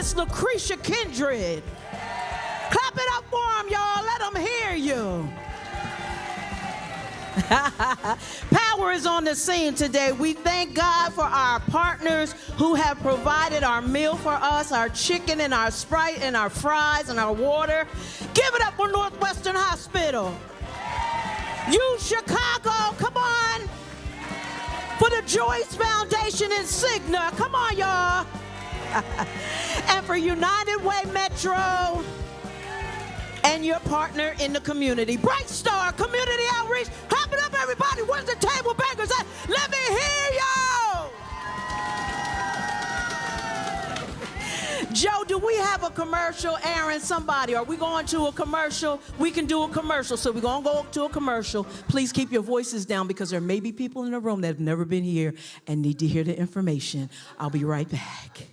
Miss Lucretia Kindred. Clap it up for them, y'all. Let them hear you. Power is on the scene today. We thank God for our partners who have provided our meal for us, our chicken and our Sprite and our fries and our water. Give it up for Northwestern Hospital. You Chicago, come on. For the Joyce Foundation and Cigna, come on, y'all. And for United Way Metro and your partner in the community, Bright Star Community Outreach. Clap it up, everybody. Where's the table bangers at? Let me hear y'all. Joe, do we have a commercial? Aaron, somebody, are we going to a commercial? We can do a commercial, so we're going to go to a commercial. Please keep your voices down because there may be people in the room that have never been here and need to hear the information. I'll be right back.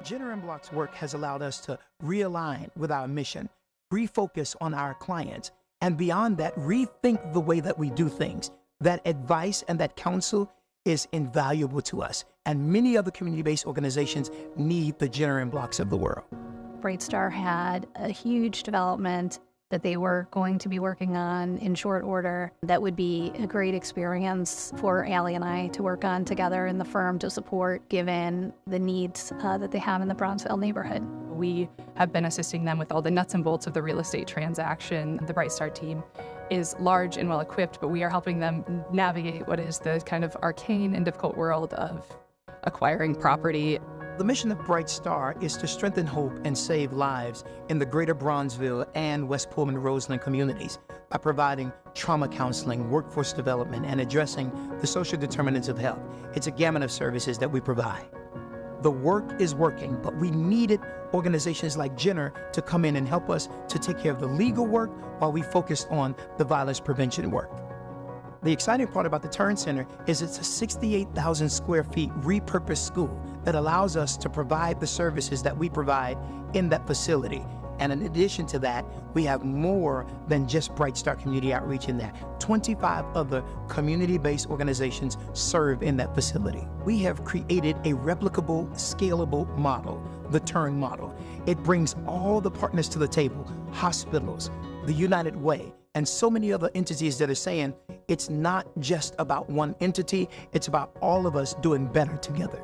Jenner & Block's work has allowed us to realign with our mission, refocus on our clients, and beyond that, rethink the way that we do things. That advice and that counsel is invaluable to us, and many other community-based organizations need the Jenner & Blocks of the world. Bright Star had a huge development that they were going to be working on in short order that would be a great experience for Allie and I to work on together in the firm to support, given the needs that they have in the Bronzeville neighborhood. We have been assisting them with all the nuts and bolts of the real estate transaction. The Bright Star team is large and well equipped, but we are helping them navigate what is the kind of arcane and difficult world of acquiring property. The mission of Bright Star is to strengthen hope and save lives in the greater Bronzeville and West Pullman-Roseland communities by providing trauma counseling, workforce development, and addressing the social determinants of health. It's a gamut of services that we provide. The work is working, but we needed organizations like Jenner to come in and help us to take care of the legal work while we focused on the violence prevention work. The exciting part about the Turn Center is it's a 68,000 square feet repurposed school that allows us to provide the services that we provide in that facility. And in addition to that, we have more than just Bright Star Community Outreach in there. 25 other community-based organizations serve in that facility. We have created a replicable, scalable model, the Turn model. It brings all the partners to the table, hospitals, the United Way, and so many other entities that are saying it's not just about one entity, it's about all of us doing better together.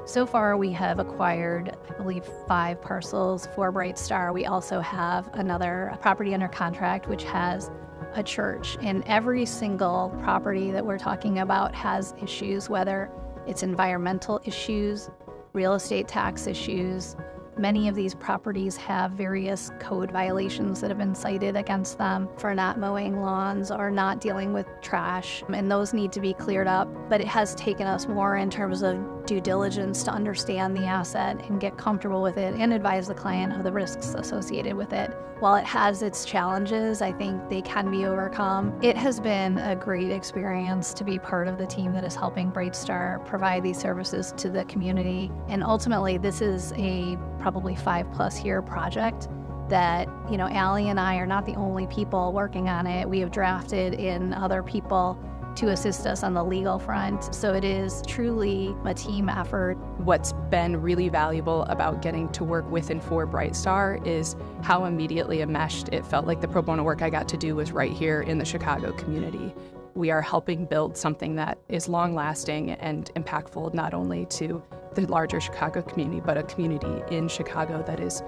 So far, we have acquired, I believe, 5 parcels for Bright Star. We also have another property under contract, which has a church. And every single property that we're talking about has issues, whether it's environmental issues, real estate tax issues. Many of these properties have various code violations that have been cited against them for not mowing lawns or not dealing with trash, and those need to be cleared up. But it has taken us more in terms of due diligence to understand the asset and get comfortable with it and advise the client of the risks associated with it. While it has its challenges, I think they can be overcome. It has been a great experience to be part of the team that is helping Bright Star provide these services to the community. And ultimately, this is a probably 5+ year project that, you know, Allie and I are not the only people working on it. We have drafted in other people to assist us on the legal front. So it is truly a team effort. What's been really valuable about getting to work with and for Bright Star is how immediately enmeshed it felt like the pro bono work I got to do was right here in the Chicago community. We are helping build something that is long-lasting and impactful not only to the larger Chicago community, but a community in Chicago that is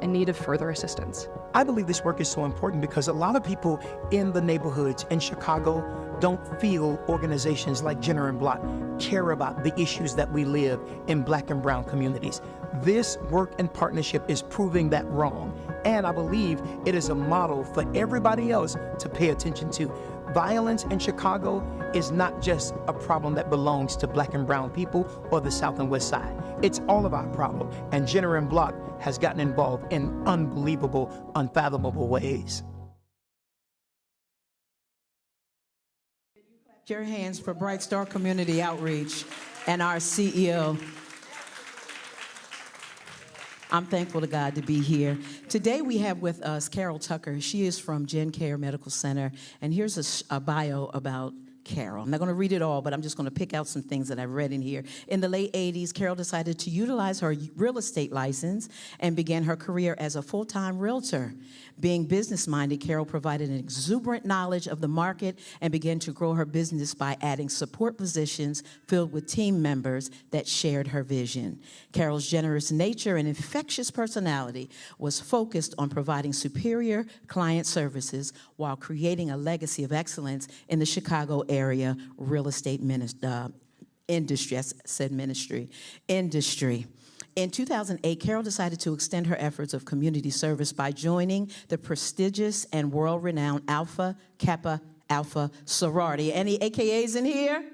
in need of further assistance. I believe this work is so important because a lot of people in the neighborhoods in Chicago don't feel organizations like Jenner & Block care about the issues that we live in Black and brown communities. This work and partnership is proving that wrong, and I believe it is a model for everybody else to pay attention to. Violence in Chicago is not just a problem that belongs to Black and brown people or the South and West Side. It's all of our problem, and Jenner & Block has gotten involved in unbelievable, unfathomable ways. Your hands for Bright Star Community Outreach and our CEO. I'm thankful to God to be here. Today we have with us Carol Tucker. She is from GenCare Medical Center. And here's a bio about Carol. I'm not going to read it all, but I'm just going to pick out some things that I've read in here. In the late 80s, Carol decided to utilize her real estate license and began her career as a full-time realtor. Being business-minded, Carol provided an exuberant knowledge of the market and began to grow her business by adding support positions filled with team members that shared her vision. Carol's generous nature and infectious personality was focused on providing superior client services while creating a legacy of excellence in the Chicago area real estate industry. I said ministry. Industry. In 2008, Carol decided to extend her efforts of community service by joining the prestigious and world-renowned Alpha Kappa Alpha sorority. Any AKAs in here?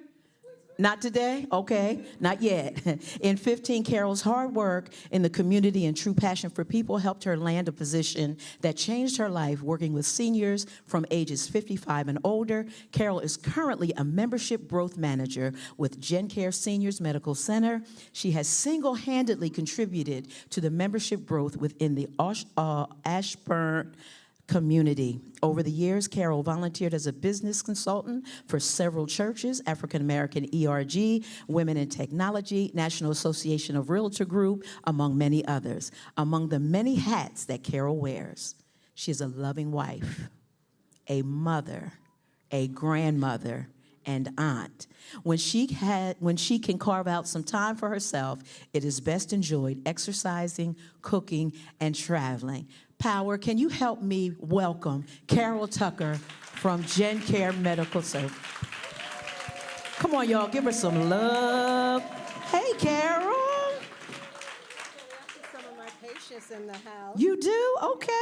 Not today? Okay, not yet. In 2015, Carol's hard work in the community and true passion for people helped her land a position that changed her life, working with seniors from ages 55 and older. Carol is currently a membership growth manager with GenCare Seniors Medical Center. She has single-handedly contributed to the membership growth within the Ashburn community. Over the years, Carol volunteered as a business consultant for several churches, African American ERG, Women in Technology, National Association of Realtor Group, among many others. Among the many hats that Carol wears, she is a loving wife, a mother, a grandmother, and aunt. When she can carve out some time for herself, it is best enjoyed exercising, cooking, and traveling. Power, can you help me welcome Carol Tucker from GenCare Medical Service? Come on, y'all, give her some love. Hey, Carol. Some of my patients in the house. You do? Okay.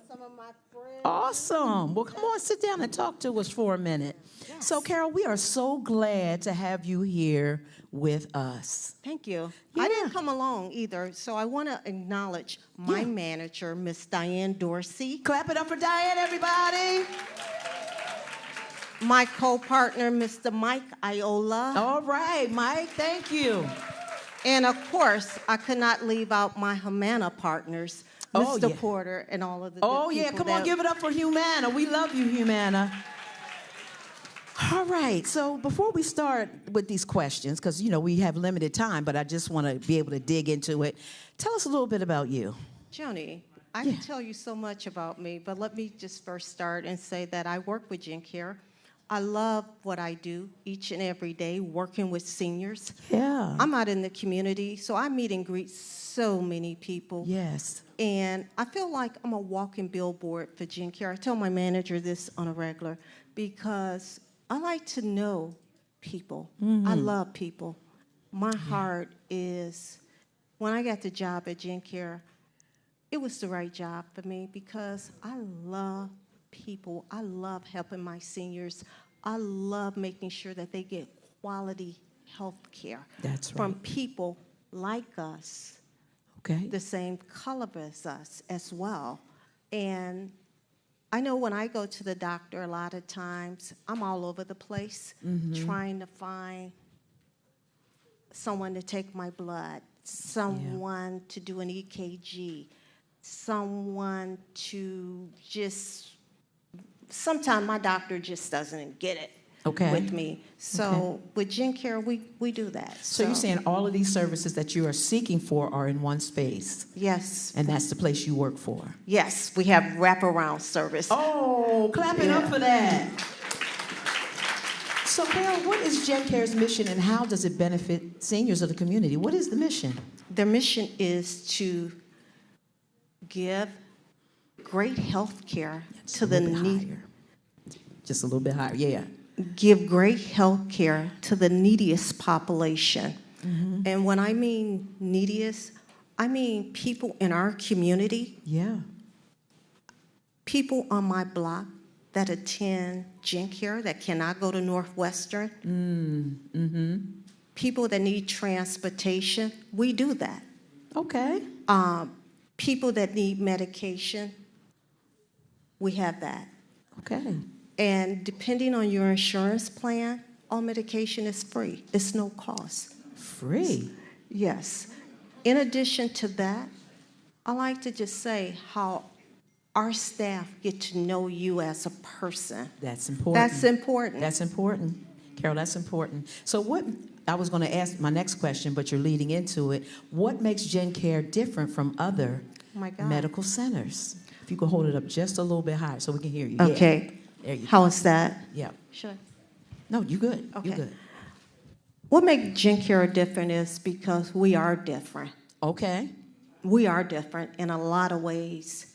Some of my friends. Awesome. Well, come on, sit down and talk to us for a minute. Yes. So, Carol, we are so glad to have you here with us. Thank you. Yeah. I didn't come along either, so I want to acknowledge my manager, Miss Diane Dorsey. Clap it up for Diane, everybody. My co-partner, Mr. Mike Iola. All right, Mike, thank you. And of course, I could not leave out my Humana partners, Oh, Mr. yeah. Porter and all of the Oh, good yeah, people come on, that- give it up for Humana. We love you, Humana. All right, so before we start with these questions, because, you know, we have limited time, but I just want to be able to dig into it, tell us a little bit about you. Joni, I can tell you so much about me, but let me just first start and say that I work with GenCare. I love what I do each and every day, working with seniors. Yeah. I'm out in the community, so I meet and greet so many people. Yes. And I feel like I'm a walking billboard for GenCare. I tell my manager this on a regular because I like to know people. I love people. My heart is, when I got the job at GenCare, it was the right job for me because I love people. I love helping my seniors. I love making sure that they get quality health care. That's from right. people like us, Okay. the same color as us as well. And I know when I go to the doctor, a lot of times I'm all over the place trying to find someone to take my blood, someone to do an EKG, someone to just, sometimes my doctor just doesn't get it with me. So with GenCare, we do that. So you're saying all of these services that you are seeking for are in one space, Yes. and that's the place you work for? Yes, we have wraparound service. Oh, clap it up for that. So, Carol, what is GenCare's mission and how does it benefit seniors of the community? What is the mission? Their mission is to give great health care to the needy. Just a little bit higher, yeah. Give great health care to the neediest population. And when I mean neediest, I mean people in our community, Yeah. people on my block that attend GenCare that cannot go to Northwestern, people that need transportation, we do that. Okay. People that need medication, we have that. Okay. And depending on your insurance plan, all medication is free. It's no cost. Free. Yes. In addition to that, I like to just say how our staff get to know you as a person. That's important. That's important. That's important. Carol, that's important. So what, I was going to ask my next question, but you're leading into it. What makes GenCare different from other Oh my God. medical centers? If you could hold it up just a little bit higher so we can hear you. Okay. Yeah. There you go. How is that? Yeah. Sure. No, you good. You Okay. good. What makes GenCare different is because we are different. Okay. We are different in a lot of ways.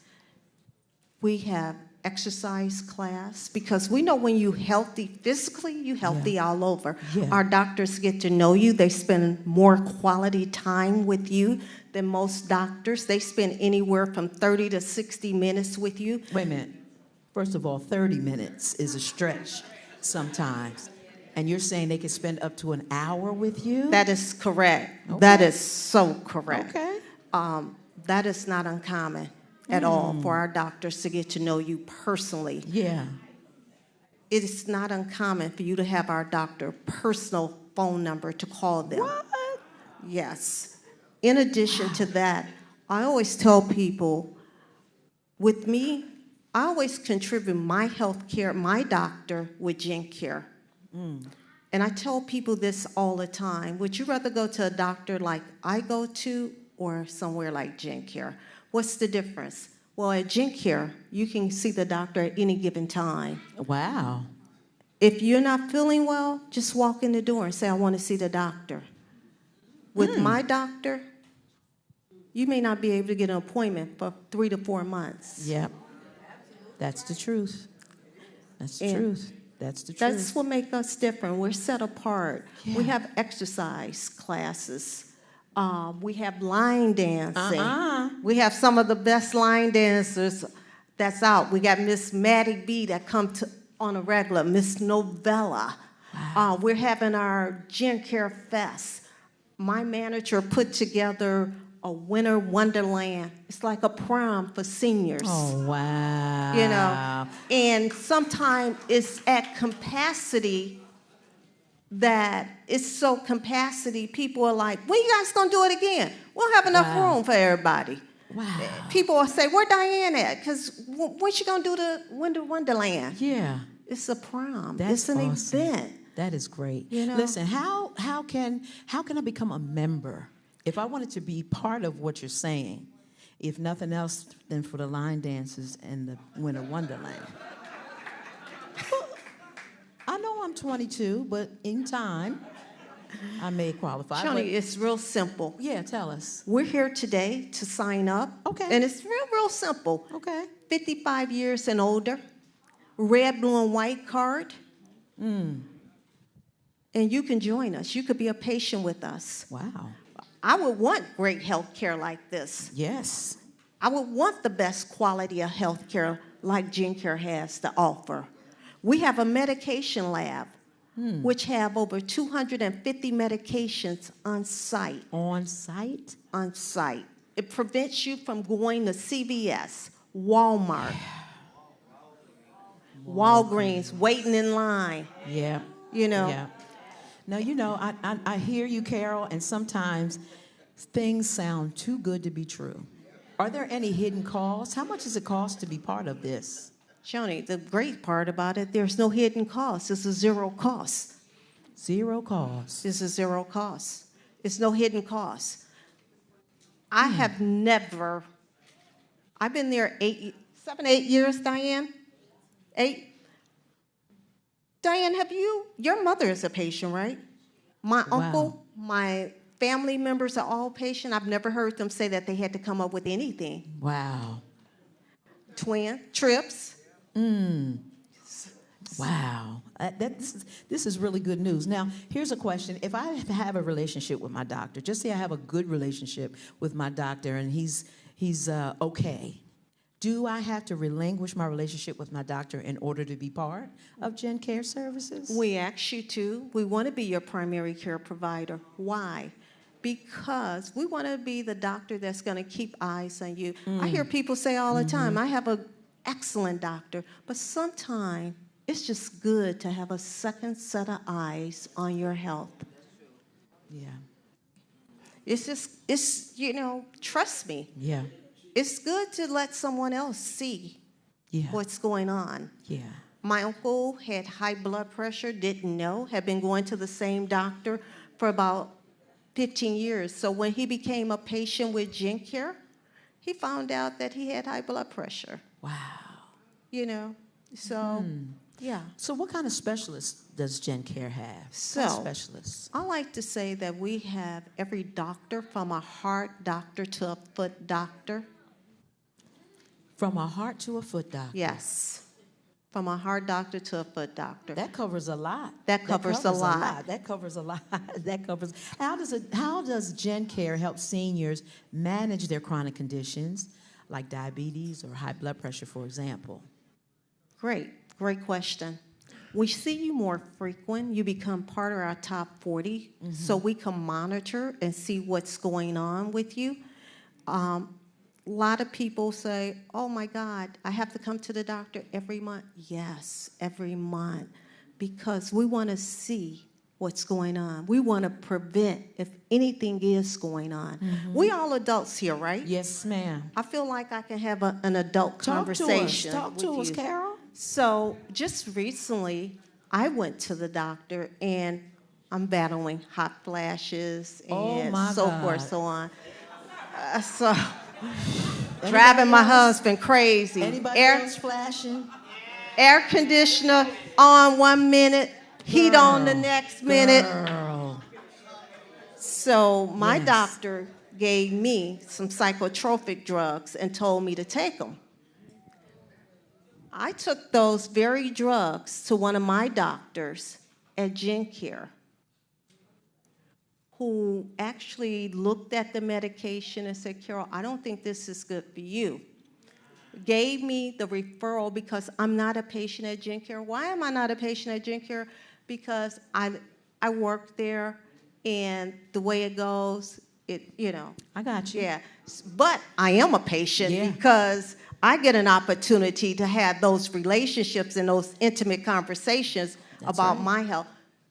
We have exercise class because we know when you're healthy physically, you're healthy all over. Yeah. Our doctors get to know you. They spend more quality time with you than most doctors. They spend anywhere from 30 to 60 minutes with you. Wait a minute. First of all, 30 minutes is a stretch sometimes. And you're saying they can spend up to an hour with you? That is correct. Okay. That is so correct. Okay. That is not uncommon at all for our doctors to get to know you personally. Yeah. It is not uncommon for you to have our doctor personal phone number to call them. What? Yes. In addition to that, I always tell people, with me, I always contribute my health care, my doctor with GenCare. And I tell people this all the time. Would you rather go to a doctor like I go to or somewhere like GenCare? What's the difference? Well, at GenCare, you can see the doctor at any given time. Wow. If you're not feeling well, just walk in the door and say, I want to see the doctor. With my doctor, you may not be able to get an appointment for 3 to 4 months. Yep. That's the truth. That's the And truth. That's the truth. That's what makes us different. We're set apart. Yeah. We have exercise classes. We have line dancing. We have some of the best line dancers that's out. We got Miss Maddie B that come to on a regular, Miss Novella. Wow. We're having our GenCare Fest. My manager put together a winter wonderland. It's like a prom for seniors. Oh, wow. You know, and sometimes it's at capacity that it's so capacity, people are like, when you guys gonna do it again? We'll have enough Wow. room for everybody. Wow. People will say, where Diane at? Because when she gonna do the Winter Wonderland? Yeah. It's a prom. That's it's an awesome. event. That is great. You know? Listen, how can I become a member? If I wanted to be part of what you're saying, if nothing else than for the line dances and the Winter Wonderland. I know I'm 22, but in time, I may qualify. Johnny, but- it's real simple. yeah, tell us. We're here today to sign up. Okay. And it's real simple. Okay. 55 years and older, red, blue, and white card. And you can join us. You could be a patient with us. Wow. I would want great health care like this. Yes. I would want the best quality of health care like GenCare has to offer. We have a medication lab, which have over 250 medications on site. On site? On site. It prevents you from going to CVS, Walmart, Walgreens, waiting in line. Yeah. You know. Yeah. Now, you know, I hear you, Carol, and sometimes things sound too good to be true. Are there any hidden costs? How much does it cost to be part of this? Joni, the great part about it, there's no hidden cost. It's a zero cost. Zero cost. It's a zero cost. It's no hidden cost. I have never, I've been there 7, 8 years, Diane? 8? Diane, your mother is a patient, right? My Wow. uncle, my family members are all patient. I've never heard them say that they had to come up with anything. Wow. Twin, trips. Wow. This is really good news. Now, here's a question. If I have a relationship with my doctor, just say I have a good relationship with my doctor and he's okay, do I have to relinquish my relationship with my doctor in order to be part of GenCare services? We ask you to. We want to be your primary care provider. Why? Because we want to be the doctor that's going to keep eyes on you. I hear people say all the time, I have an excellent doctor, but sometimes it's just good to have a second set of eyes on your health. Yeah. It's, trust me. Yeah. it's good to let someone else see Yeah. what's going on. Yeah. My uncle had high blood pressure, didn't know, had been going to the same doctor for about 15 years. So when he became a patient with GenCare, he found out that he had high blood pressure, Wow. you know. So, yeah. So what kind of specialists does GenCare have? So- What specialists? I like to say that we have every doctor from a heart doctor to a foot doctor. From a heart to a foot doctor. Yes. From a heart doctor to a foot doctor. That covers a lot. That covers a lot. That covers a lot. That covers. How does GenCare help seniors manage their chronic conditions like diabetes or high blood pressure, for example? Great question. We see you more frequent. You become part of our top 40, so we can monitor and see what's going on with you. A lot of people say, oh my God, I have to come to the doctor every month. Yes, every month, because we want to see what's going on. We want to prevent if anything is going on. We all adults here, right? Yes, ma'am. I feel like I can have an adult conversation. Talk to us, you. Carol. So just recently, I went to the doctor, and I'm battling hot flashes and so forth, so on. So driving my husband crazy. Anybody else flashing? Air conditioner on 1 minute, heat on the next minute. Girl. So my Yes. doctor gave me some psychotropic drugs and told me to take them. I took those very drugs to one of my doctors at GenCare, who actually looked at the medication and said, Carol, I don't think this is good for you. Gave me the referral because I'm not a patient at GenCare. Why am I not a patient at GenCare? Because I work there, and the way it goes, I got you. yeah. But I am a patient Yeah. because I get an opportunity to have those relationships and those intimate conversations That's about right. my health.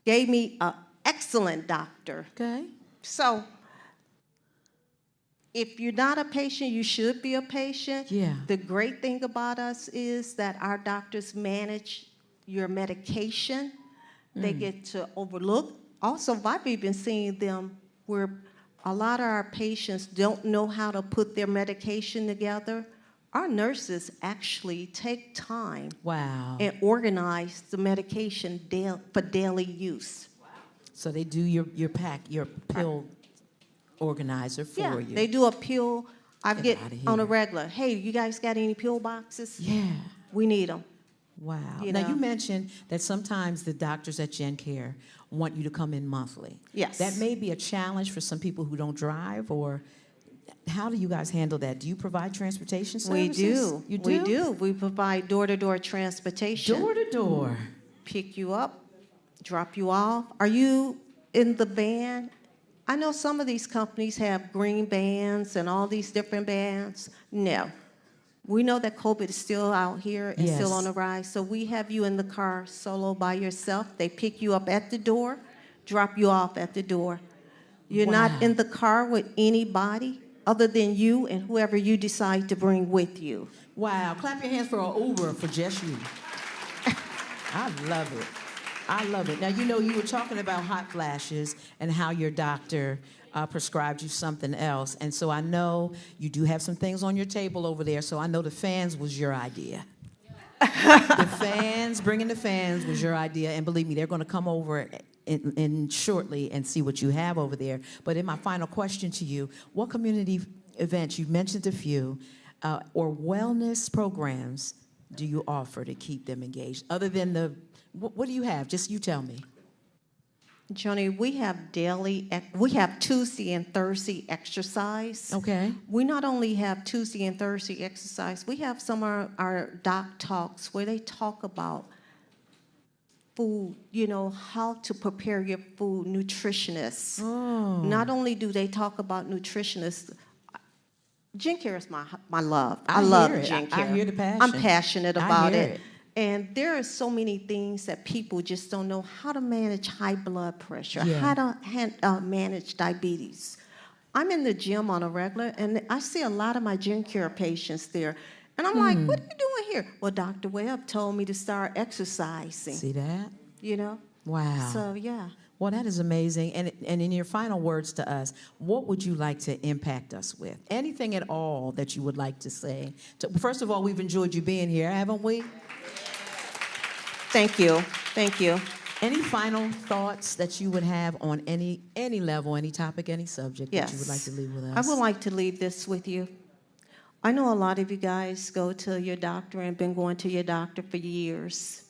Gave me an excellent doctor. Okay. So if you're not a patient, you should be a patient. Yeah. The great thing about us is that our doctors manage your medication. They get to overlook. Also, I've been seeing them where a lot of our patients don't know how to put their medication together. Our nurses actually take time Wow. and organize the medication for daily use. So they do your pill organizer for you. They do a pill. I Get get outta on a here. regular. Hey, you guys got any pill boxes? Yeah. We need them. Wow. You Now, know. you mentioned that sometimes the doctors at GenCare want you to come in monthly. Yes. That may be a challenge for some people who don't drive, or how do you guys handle that? Do you provide transportation We services? do. You do? We do. We provide door-to-door transportation. Door to door. Pick you up, drop you off. Are you in the van? I know some of these companies have green bands and all these different bands. No. We know that COVID is still out here and still Yes. on the rise, so we have you in the car solo by yourself. They pick you up at the door, drop you off at the door. You're Wow. not in the car with anybody other than you and whoever you decide to bring with you. Wow. Clap your hands for an Uber for just you. I love it. I love it. Now, you were talking about hot flashes and how your doctor prescribed you something else. And so I know you do have some things on your table over there, so I know the fans was your idea. Bringing the fans was your idea. And believe me, they're going to come over in shortly and see what you have over there. But in my final question to you, what community events, you mentioned a few, or wellness programs do you offer to keep them engaged? Other than what do you have? Just you tell me. Joni, we have Tuesday and Thursday exercise. Okay. We not only have Tuesday and Thursday exercise, we have some of our doc talks where they talk about food, how to prepare your food, nutritionists. Oh. Not only do they talk about nutritionists, GenCare is my love. I love hear it. GenCare. I hear the passion. I'm passionate I about hear it. it. And there are so many things that people just don't know how to manage high blood pressure, Yeah. how to manage diabetes. I'm in the gym on a regular, and I see a lot of my gym care patients there. And I'm like, what are you doing here? Well, Dr. Webb told me to start exercising. See that? You know? Wow. So, yeah. Well, that is amazing. And in your final words to us, what would you like to impact us with? Anything at all that you would like to say? First of all, we've enjoyed you being here, haven't we? Thank you. Thank you. Any final thoughts that you would have on any level, any topic, any subject that you would like to leave with us? I would like to leave this with you. I know a lot of you guys go to your doctor and been going to your doctor for years.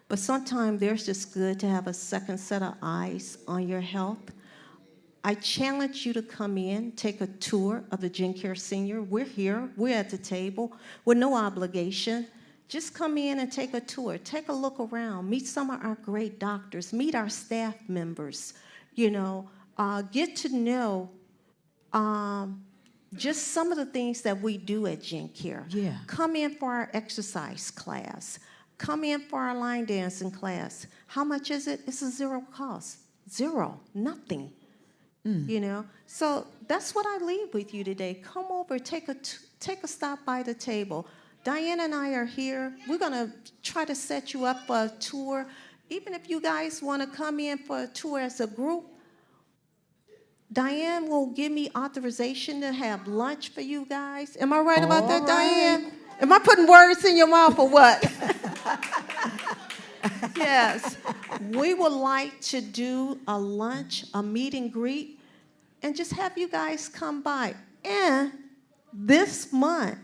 But sometimes there's just good to have a second set of eyes on your health. I challenge you to come in, take a tour of the GenCare Senior. We're here, we're at the table with no obligation. Just come in and take a tour, take a look around, meet some of our great doctors, meet our staff members, you know, get to know just some of the things that we do at GenCare. Yeah. Come in for our exercise class. Come in for our line dancing class. How much is it? It's a zero cost. Zero, nothing. You know, so that's what I leave with you today. Come over, take a stop by the table. Diane and I are here. We're going to try to set you up for a tour. Even if you guys want to come in for a tour as a group, Diane will give me authorization to have lunch for you guys. Am I right about that, Diane? Am I putting words in your mouth or what? Yes. We would like to do a lunch, a meet and greet, and just have you guys come by. And this month,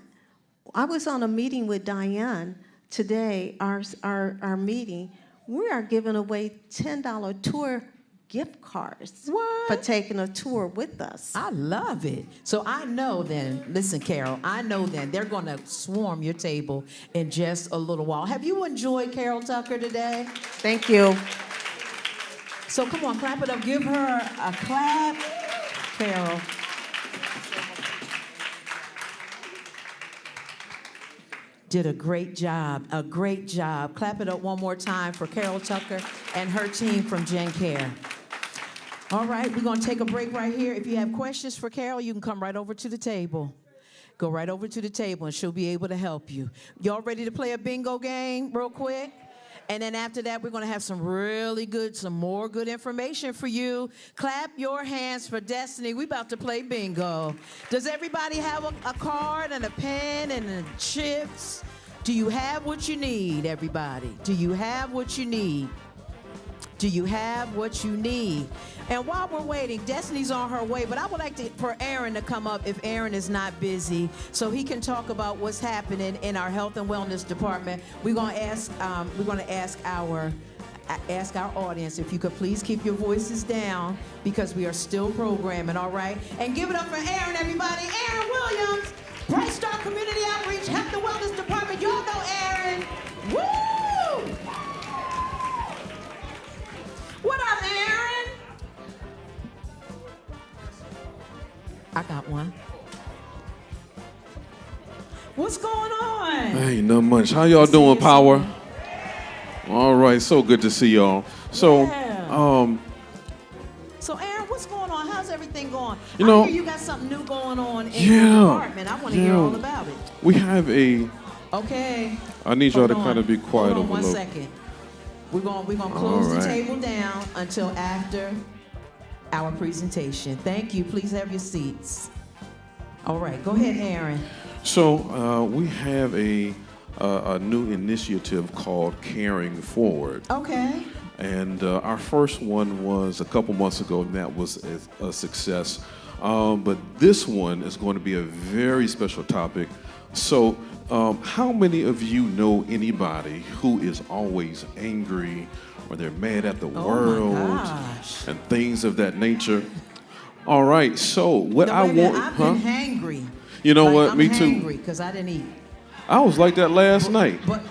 I was on a meeting with Diane today, our meeting. We are giving away $10 tour gift cards for taking a tour with us. I love it. So I know then, listen, Carol, I know then they're going to swarm your table in just a little while. Have you enjoyed Carol Tucker today? Thank you. So come on, clap it up. Give her a clap, Carol. Did a great job, a great job. Clap it up one more time for Carol Tucker and her team from GenCare. All right, we're going to take a break right here. If you have questions for Carol, you can come right over to the table. Go right over to the table, and she'll be able to help you. Y'all ready to play a bingo game real quick? And then after that, we're going to have some more good information for you. Clap your hands for Destiny. We're about to play bingo. Does everybody have a card and a pen and chips? Do you have what you need, everybody? Do you have what you need? Do you have what you need? And while we're waiting, Destiny's on her way, but I would like for Aaron to come up if Aaron is not busy, so he can talk about what's happening in our health and wellness department. We're going to ask our audience if you could please keep your voices down because we are still programming, all right? And give it up for Aaron, everybody. Aaron Williams, Bright Star Community Outreach, Health and Wellness Department. Y'all know Aaron. Woo! What up, Aaron? I got one. What's going on? Ain't not much. How y'all doing, Power? All right, so good to see y'all. So, So, Aaron, what's going on? How's everything going? You know, I hear you got something new going on in your department. I want to hear all about it. We have a. Okay. I need y'all to kind of be quiet Hold on over a little. 1 second. We're gonna close the table down until after our presentation. Thank you. Please have your seats. All right, go ahead, Aaron. So we have a new initiative called Caring Forward. Okay. And our first one was a couple months ago, and that was a success. But this one is going to be a very special topic. So how many of you know anybody who is always angry or they're mad at the world and things of that nature? All right, so what I want, I've been hangry. You know what? I'm Me too. hangry because I didn't eat. I was like that last night. But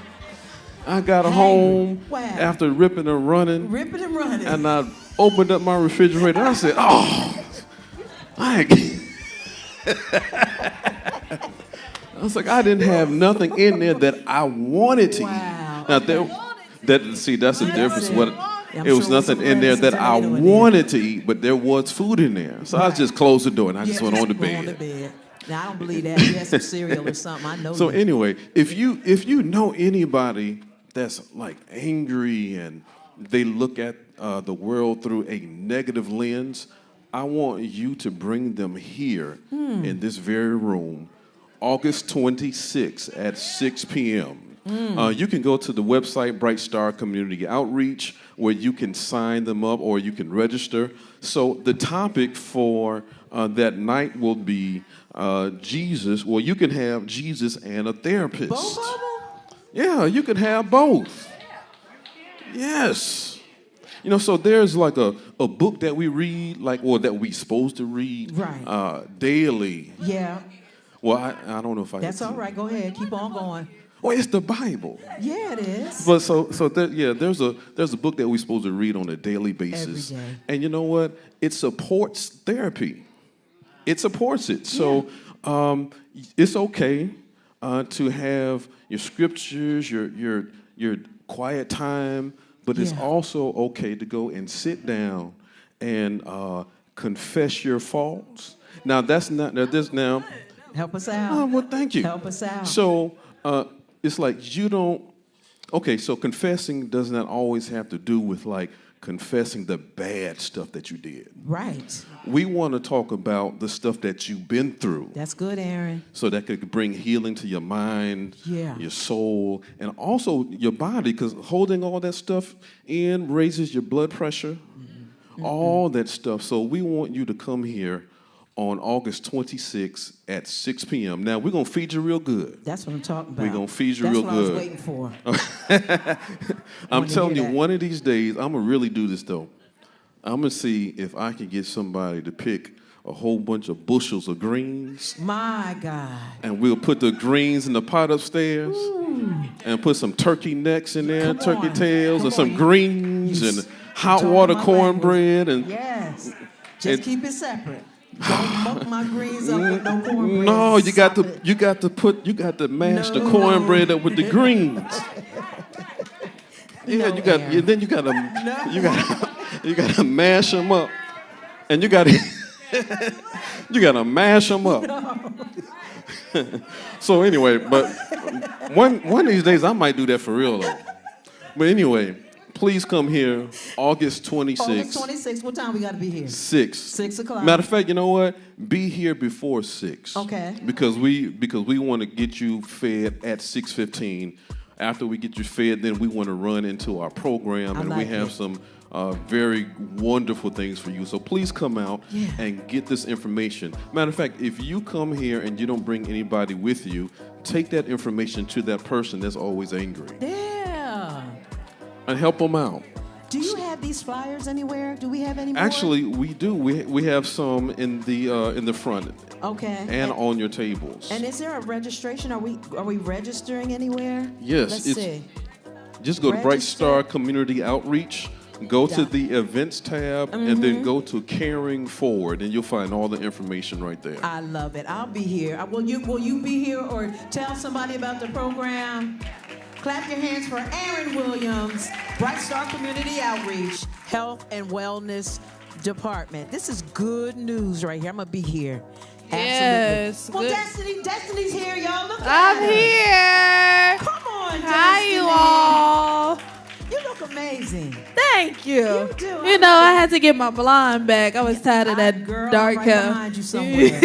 I got home after ripping and running. Ripping and running. And I opened up my refrigerator and I said, "Oh, I was like, I didn't have nothing in there that I wanted to eat." Now that's the difference. I'm It was sure nothing some in there lettuce and that I tomato in there. wanted to eat, but there was food in there. So I Right. just closed the door and I just went on to Go on the bed. bed. Now I don't believe that. You had some cereal or something. I know So that. anyway, if you know anybody that's like angry and they look at the world through a negative lens, I want you to bring them here in this very room, August 26th at 6 p.m. You can go to the website Bright Star Community Outreach where you can sign them up or you can register. So the topic for that night will be Jesus. Well, you can have Jesus and a therapist. Both of them? Yeah, you could have both. Yes. You know, so there's like a book that we read, like, or that we supposed to read Right. daily. Yeah. Well, I don't know if I. That's all right. Go ahead. Keep on going. Well, it's the Bible. Yeah, it is. But there's a book that we're supposed to read on a daily basis. Every day. And you know what? It supports therapy. It supports it. So it's okay to have your scriptures, your quiet time, but it's Yeah. also okay to go and sit down and confess your faults. Now now. Help us out. Oh, well, thank you. Help us out. So it's like you don't. Okay, so confessing does not always have to do with like confessing the bad stuff that you did. Right. We want to talk about the stuff that you've been through, That's good, Aaron. so that could bring healing to your mind, Yeah. your soul, and also your body. Because holding all that stuff in raises your blood pressure, all that stuff. So we want you to come here on August 26th at 6 p.m. Now, we're going to feed you real good. That's what I'm talking about. We're gonna feed you That's real what I was good. waiting for. I'm wanna telling you, hear that. one of these days, I'm going to really do this, though. I'm going to see if I can get somebody to pick a whole bunch of bushels of greens, My God. and we'll put the greens in the pot upstairs and put some turkey necks in there, Come turkey on. tails, Come and some on. greens You and s- hot talking water my cornbread. And Yes. Just And- keep it separate. Don't muck my greens up with no cornbread. no, you got Stop it. you got to mash the No. cornbread up with the greens. Yeah, No, you got. Aaron. Then you got to you got to mash them up, and you got to you got to mash them up. So anyway, but one of these days I might do that for real though. But anyway, please come here August 26th. August 26th. What time we got to be here? 6. 6 o'clock. Matter of fact, you know what? Be here before 6. Okay. Because we want to get you fed at 6:15. After we get you fed, then we want to run into our program, I and we like have it. some very wonderful things for you. So please come out Yeah. and get this information. Matter of fact, if you come here and you don't bring anybody with you, take that information to that person that's always angry Yeah. and help them out. Do you have these flyers anywhere? Do we have any more? Actually, we do. We have some in the front Okay. and on your tables. And is there a registration? Are we registering anywhere? Yes, Let's it's- see. Just go to Bright Register. Star Community Outreach, go to Dot. the events tab, and then go to Caring Forward, and you'll find all the information right there. I love it. I'll be here. Will you be here or tell somebody about the program? Clap your hands for Aaron Williams, Bright Star Community Outreach, Health and Wellness Department. This is good news right here. I'm gonna be here. Yes, Absolutely. Well, good. Destiny's here, y'all. Look at I'm her. here. Come on, Destiny. Hi, you all. You look amazing. Thank you. You do. You know, I had to get my blonde back. I was tired of that Girl, dark right hair. behind you somewhere.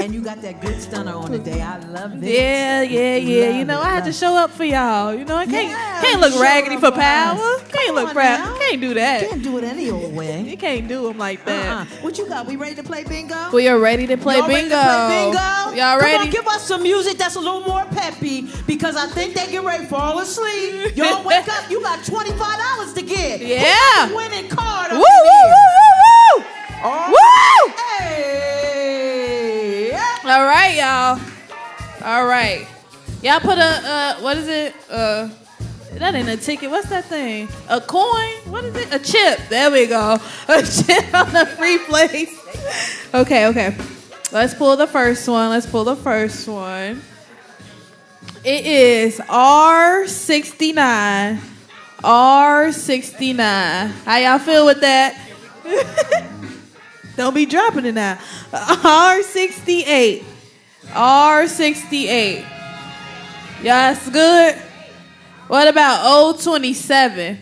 And you got that good stunner on today. I love it. Yeah. Love You know, it, I had love to it. show up for y'all. You know, I can't Yeah, look show raggedy up for for power. us. Can't Come look on proud. now. Can't do that. Can't do it any old way. You can't do them like that. What you got? We ready to play bingo? We are ready to play Y'all bingo. ready to play bingo? Y'all Come ready? on, give us some music that's a little more peppy because I think they get ready to fall asleep. Y'all wake up. You got $25 to get. Yeah. Who got the winning card Woo, up woo, in woo, here? woo, woo. All Woo! Hey. All right, y'all. All right. Y'all put a, what is it? That ain't a ticket. What's that thing? A coin? What is it? A chip. There we go. A chip on the free place. Okay. Let's pull the first one. It is R69. R69. How y'all feel with that? Don't be dropping it now. R68. R68. Y'all, that's good. What about O27?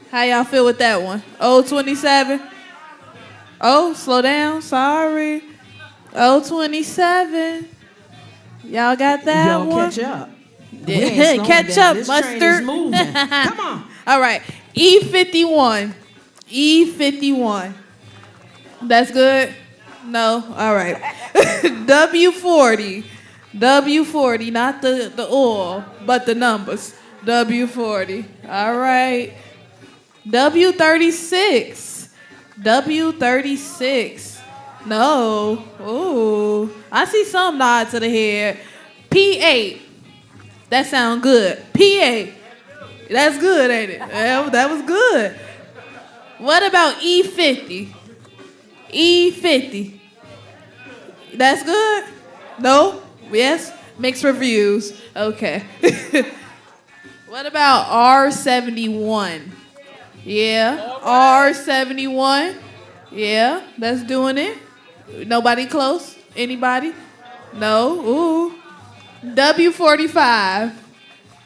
How y'all feel with that one? O27? Oh, slow down. Sorry. O27. Y'all got that Y'all one? catch up. Catch up, This mustard. train is moving. Come on. All right. E51. E51. That's good? No? All right. W40. W40, not the oil, but the numbers. W40. All right. W36. W36. No. Ooh. I see some nods to the head. P8. That sound good. P8. That's good, ain't it? That was good. What about E50? E50. That's good? No? Yes? Mixed reviews. Okay. What about R71? Yeah. R71. Yeah, that's doing it. Nobody close? Anybody? No? Ooh. W45.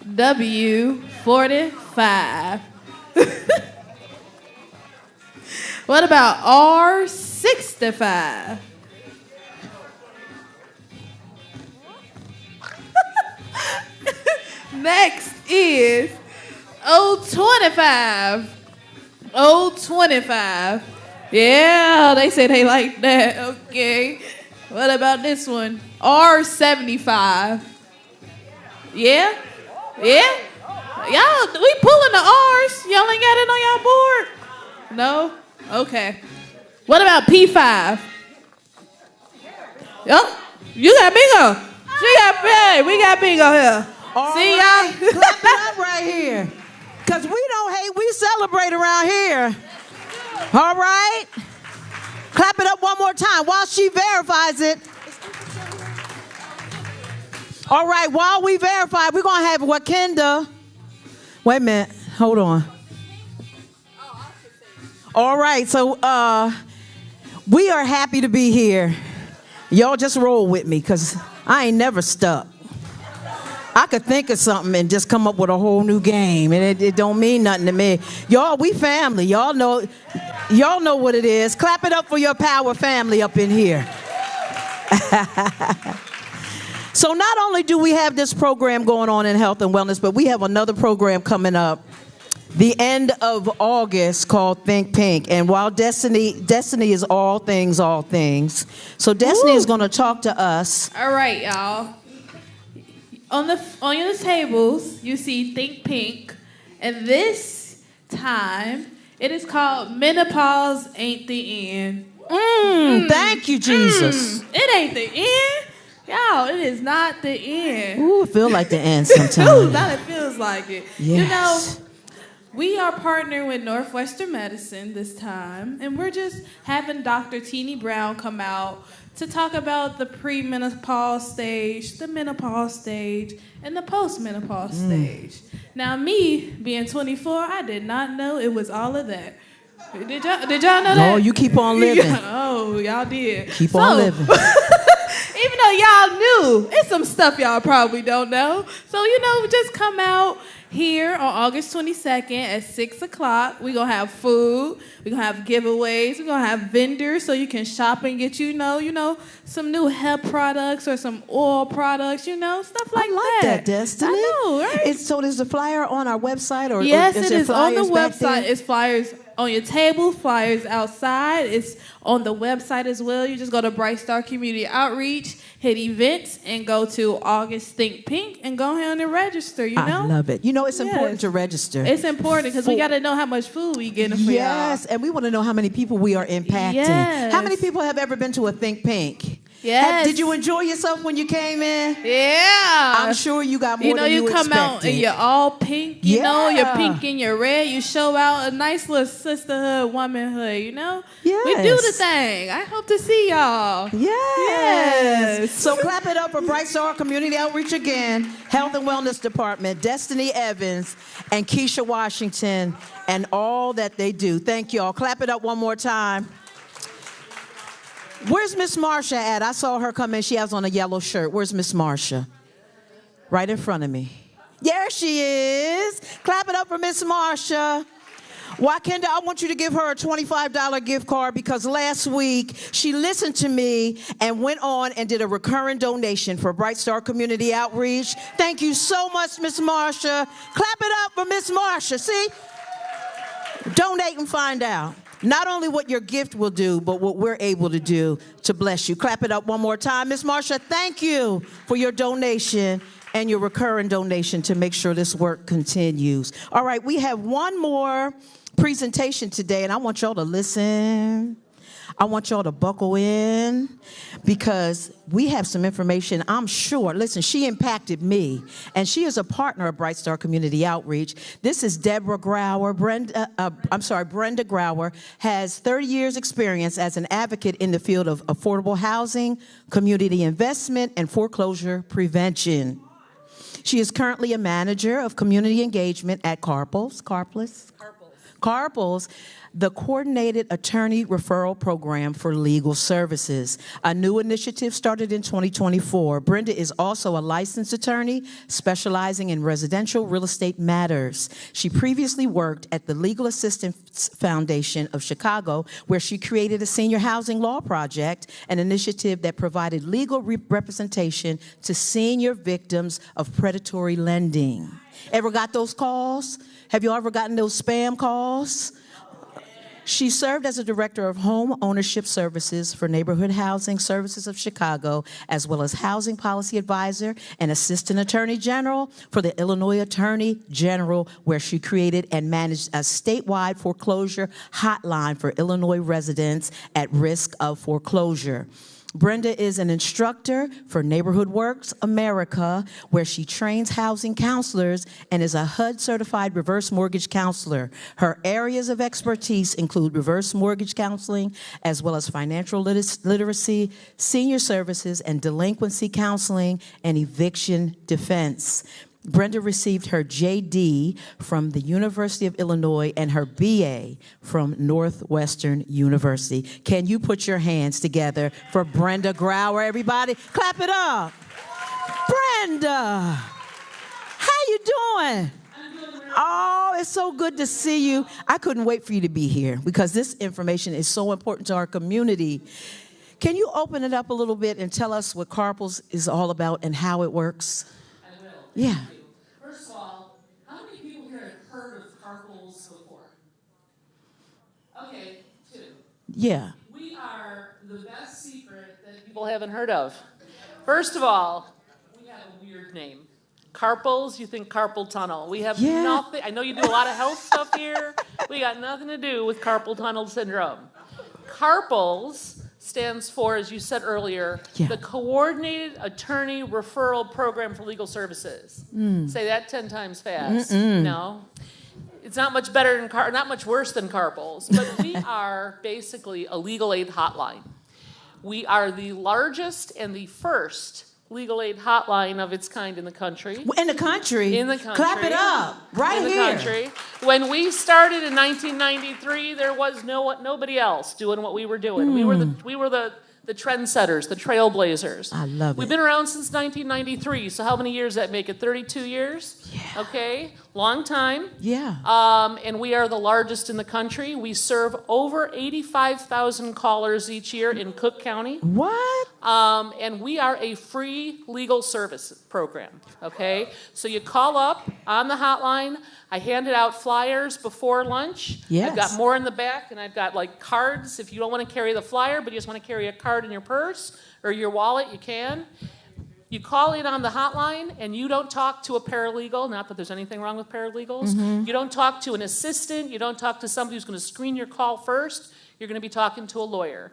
W45. What about R65? Next is O25. O25. Yeah, they say they like that. Okay. What about this one? R75. Yeah? Yeah? Y'all, we pulling the R's. Y'all ain't got it on y'all board? No? Okay. What about P5? Oh, you got bingo. She got big. We got bingo here. All See right. y'all? Clap it up right here. Because we don't hate, we celebrate around here. All right. Clap it up one more time while she verifies it. All right, while we verify, we're going to have Wakenda. Wait a minute. Hold on. All right, so we are happy to be here. Y'all just roll with me because I ain't never stuck. I could think of something and just come up with a whole new game, and it don't mean nothing to me. Y'all, we family. Y'all know what it is. Clap it up for your power family up in here. So not only do we have this program going on in health and wellness, but we have another program coming up the end of August called Think Pink. And while Destiny is all things. So Destiny is going to talk to us. All right, y'all. On your tables, you see Think Pink, and this time it is called Menopause Ain't the End. Thank you, Jesus. It ain't the end, y'all. It is not the end. Ooh, it feel like the end Ooh, sometimes. now it feels like it. Yes. You know, we are partnering with Northwestern Medicine this time, and we're just having Dr. Teenie Brown come out to talk about the premenopause stage, the menopause stage, and the postmenopause stage. Now, me being 24, I did not know it was all of that. Did y'all know that? No, you keep on living. Oh, y'all did. Keep on living. Even though y'all knew, it's some stuff y'all probably don't know. So, just come out here on August 22nd at 6 o'clock. We're going to have food. We're going to have giveaways. We're going to have vendors so you can shop and get, some new hemp products or some oil products, stuff like that. I like that, Destiny. I know, right? So there's a flyer on our website? Or Yes, is it there is on the flyers back there? website. It's flyers on your table, flyers outside. It's on the website as well. You just go to Bright Star Community Outreach, hit events, and go to August Think Pink and go ahead and register, I love it. It's important to register. It's important because we got to know how much food we getting for Yes, and we want to know how many people we are impacting. Yes. How many people have ever been to a Think Pink? Yes. Did you enjoy yourself when you came in? Yeah. I'm sure you got more You know, than you you come out and expected. you're all pink, you know, you're Yeah. pink and you're red. You show out a nice little sisterhood, womanhood, you know? Yes. We do the thing. I hope to see y'all. Yes. So clap it up for Bright Star Community Outreach again, Health and Wellness Department, Destiny Evans, and Keisha Washington, and all that they do. Thank y'all. Clap it up one more time. Where's Miss Marsha at? I saw her come in. She has on a yellow shirt. Where's Miss Marsha? Right in front of me. There she is. Clap it up for Miss Marsha. Wakenda, I want you to give her a $25 gift card because last week she listened to me and went on and did a recurring donation for Bright Star Community Outreach. Thank you so much, Miss Marsha. Clap it up for Miss Marsha. See? Donate and find out. Not only what your gift will do, but what we're able to do to bless you. Clap it up one more time. Miss Marsha, thank you for your donation and your recurring donation to make sure this work continues. All right, we have one more presentation today, and I want y'all to listen. I want y'all to buckle in because we have some information, I'm sure. Listen, she impacted me, and she is a partner of Bright Star Community Outreach. This is Deborah Grauer. Brenda Grauer has 30 years experience as an advocate in the field of affordable housing, community investment, and foreclosure prevention. She is currently a manager of community engagement at Carples, the Coordinated Attorney Referral Program for Legal Services, a new initiative started in 2024. Brenda is also a licensed attorney specializing in residential real estate matters. She previously worked at the Legal Assistance Foundation of Chicago, where she created a senior housing law project, an initiative that provided legal representation to senior victims of predatory lending. Ever got those calls? Have you ever gotten those spam calls? She served as a director of home ownership services for Neighborhood Housing Services of Chicago, as well as housing policy advisor and assistant attorney general for the Illinois Attorney General, where she created and managed a statewide foreclosure hotline for Illinois residents at risk of foreclosure. Brenda is an instructor for Neighborhood Works America, where she trains housing counselors and is a HUD-certified reverse mortgage counselor. Her areas of expertise include reverse mortgage counseling, as well as financial literacy, senior services, and delinquency counseling, and eviction defense. Brenda received her JD from the University of Illinois and her BA from Northwestern University. Can you put your hands together for Brenda Grauer, everybody? Clap it up. Brenda, how you doing? Oh, it's so good to see you. I couldn't wait for you to be here because this information is so important to our community. Can you open it up a little bit and tell us what Carples is all about and how it works? I will. Yeah. First of all, how many people here have heard of Carples before? Okay, 2. Yeah. We are the best secret that people haven't heard of. First of all, we have a weird name. Carpals, you think carpal tunnel. We have nothing. I know you do a lot of health stuff here. We got nothing to do with carpal tunnel syndrome. Carpals stands for, as you said earlier, the Coordinated Attorney Referral Program for Legal Services. Say that 10 times fast. No. It's not much better than not much worse than Carpals, but we are basically a legal aid hotline. We are the largest and the first legal aid hotline of its kind in the country. In the country? In the country. Clap it up. Right in here. In the country. When we started in 1993, there was nobody else doing what we were doing. We were the trendsetters, the trailblazers. I love it. We've been around since 1993, so how many years does that make it? 32 years? Yeah. Okay, long time. Yeah. And we are the largest in the country. We serve over 85,000 callers each year in Cook County. What? And we are a free legal service program, okay? So you call up on the hotline. I handed out flyers before lunch. Yes. I've got more in the back, and I've got like cards. If you don't want to carry the flyer, but you just want to carry a card in your purse or your wallet, you can. You call in on the hotline, and you don't talk to a paralegal, not that there's anything wrong with paralegals. You don't talk to an assistant. You don't talk to somebody who's going to screen your call first. You're going to be talking to a lawyer.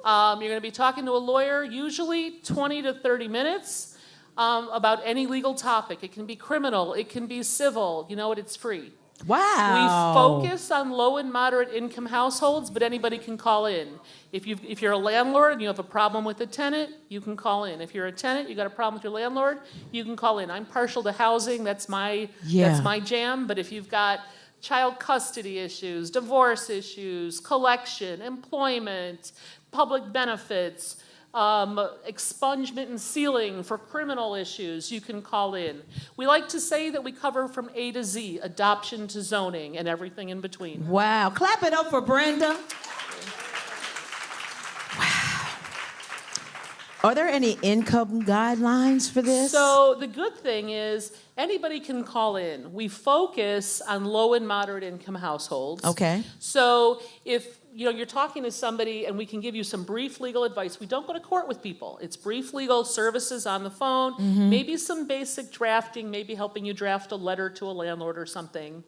You're going to be talking to a lawyer, usually 20 to 30 minutes, about any legal topic. It can be criminal. It can be civil. You know what? It's free. Wow. We focus on low and moderate income households, but anybody can call in. If you're a landlord and you have a problem with a tenant, you can call in. If you're a tenant, you got a problem with your landlord, you can call in. I'm partial to housing. That's my jam. But if you've got child custody issues, divorce issues, collection, employment, public benefits, expungement and sealing for criminal issues, you can call in. We like to say that we cover from A to Z, adoption to zoning, and everything in between. Wow. Clap it up for Brenda. Wow. Are there any income guidelines for this? So the good thing is anybody can call in. We focus on low and moderate income households. Okay. So if you're talking to somebody and we can give you some brief legal advice. We don't go to court with people. It's brief legal services on the phone, maybe some basic drafting, maybe helping you draft a letter to a landlord or something.